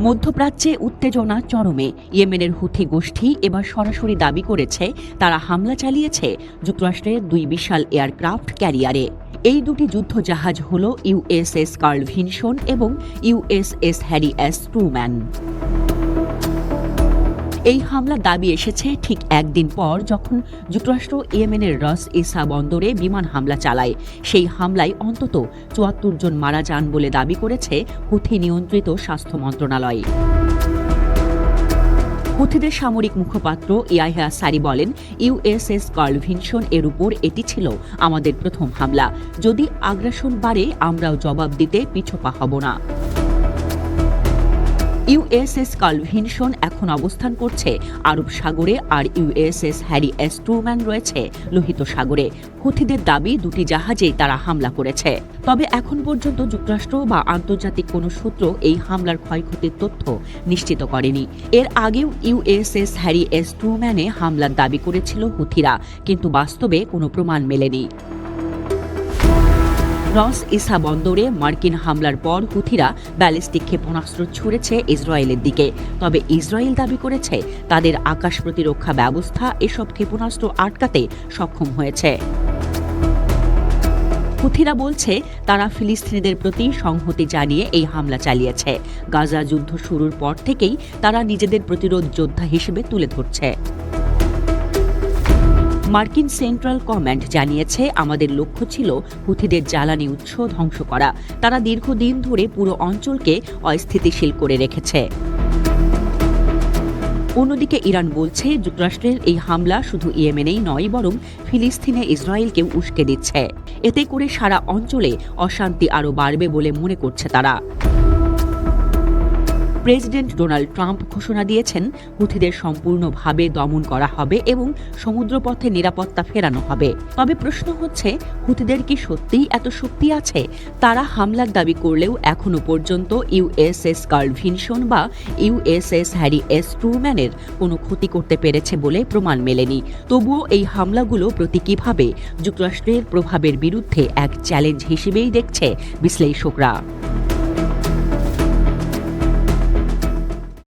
মধ্যপ্রাচ্যে উত্তেজনা চরমে। ইয়েমেনের হুথি গোষ্ঠী এবার সরাসরি দাবি করেছে তারা হামলা চালিয়েছে যুক্তরাষ্ট্রের 2 বিশাল এয়ারক্রাফট ক্যারিয়ারে। এই দুটি যুদ্ধজাহাজ হল ইউএসএস কার্ল ভিনসন এবং ইউএসএস হ্যারি এস ট্রুম্যান। এই হামলার দাবি এসেছে ঠিক একদিন পর যখন যুক্তরাষ্ট্র ইয়েমেনের রাস ইসা বন্দরে বিমান হামলা চালায়। সেই হামলায় অন্তত ৭৪ জন মারা যান বলে দাবি করেছে হুথি নিয়ন্ত্রিত স্বাস্থ্য মন্ত্রণালয়। হুথিদের সামরিক মুখপাত্র ইয়াহিয়া সারি বলেন, ইউএসএস কার্ল ভিনসন এর উপর এটি ছিল আমাদের প্রথম হামলা। যদি আগ্রাসন বাড়ে আমরাও জবাব দিতে পিছপা হব না। ইউএসএস কার্ল ভিনসন এখন অবস্থান করছে আরব সাগরে আর ইউএসএস হ্যারি এস ট্রুম্যান রয়েছে লোহিত সাগরে। হুথিদের দাবি দুটি জাহাজেই তারা হামলা করেছে। তবে এখন পর্যন্ত যুক্তরাষ্ট্র বা আন্তর্জাতিক কোনো সূত্র এই হামলার ক্ষয়ক্ষতির তথ্য নিশ্চিত করেনি। এর আগেও ইউএসএস হ্যারি এস ট্রুম্যানে হামলার দাবি করেছিল হুথিরা, কিন্তু বাস্তবে কোনো প্রমাণ মেলেনি। রস ইসা বন্দরে মার্কিন হামলার পর হুথিরা ব্যালিস্টিক ক্ষেপণাস্ত্র ছুড়েছে ইসরায়েলের দিকে। তবে ইসরায়েল দাবি করেছে তাদের আকাশ প্রতিরক্ষা ব্যবস্থা এসব ক্ষেপণাস্ত্র আটকাতে সক্ষম হয়েছে। হুথিরা বলছে তারা ফিলিস্তিনিদের প্রতি সংহতি জানিয়ে এই হামলা চালিয়েছে। গাজা যুদ্ধ শুরুর পর থেকেই তারা নিজেদের প্রতিরোধ যোদ্ধা হিসেবে তুলে ধরছে। মার্কিন সেন্ট্রাল কমান্ড জানিয়েছে, আমাদের লক্ষ্য ছিল হুথিদের জ্বালানি উৎস ধ্বংস করা। তারা দীর্ঘদিন ধরে পুরো অঞ্চলকে অস্থিতিশীল করে রেখেছে। অন্যদিকে ইরান বলছে যুক্তরাষ্ট্রের এই হামলা শুধু ইয়েমেনেই নয়, বরং ফিলিস্তিনে ইসরায়েলকেও উস্কে দিচ্ছে। এতে করে সারা অঞ্চলে অশান্তি আরও বাড়বে বলে মনে করছে তারা। প্রেসিডেন্ট ডোনাল্ড ট্রাম্প ঘোষণা দিয়েছেন হুথিদের সম্পূর্ণভাবে দমন করা হবে এবং সমুদ্রপথে নিরাপত্তা ফেরানো হবে। তবে প্রশ্ন হচ্ছে, হুথিদের কি সত্যিই এত শক্তি আছে? তারা হামলার দাবি করলেও এখনও পর্যন্ত ইউএসএস কার্ল ভিনসন বা ইউএসএস হ্যারি এস ট্রুম্যানের কোনো ক্ষতি করতে পেরেছে বলে প্রমাণ মেলেনি। তবুও এই হামলাগুলো প্রতীকীভাবে যুক্তরাষ্ট্রের প্রভাবের বিরুদ্ধে এক চ্যালেঞ্জ হিসেবেই দেখছে বিশ্লেষকরা।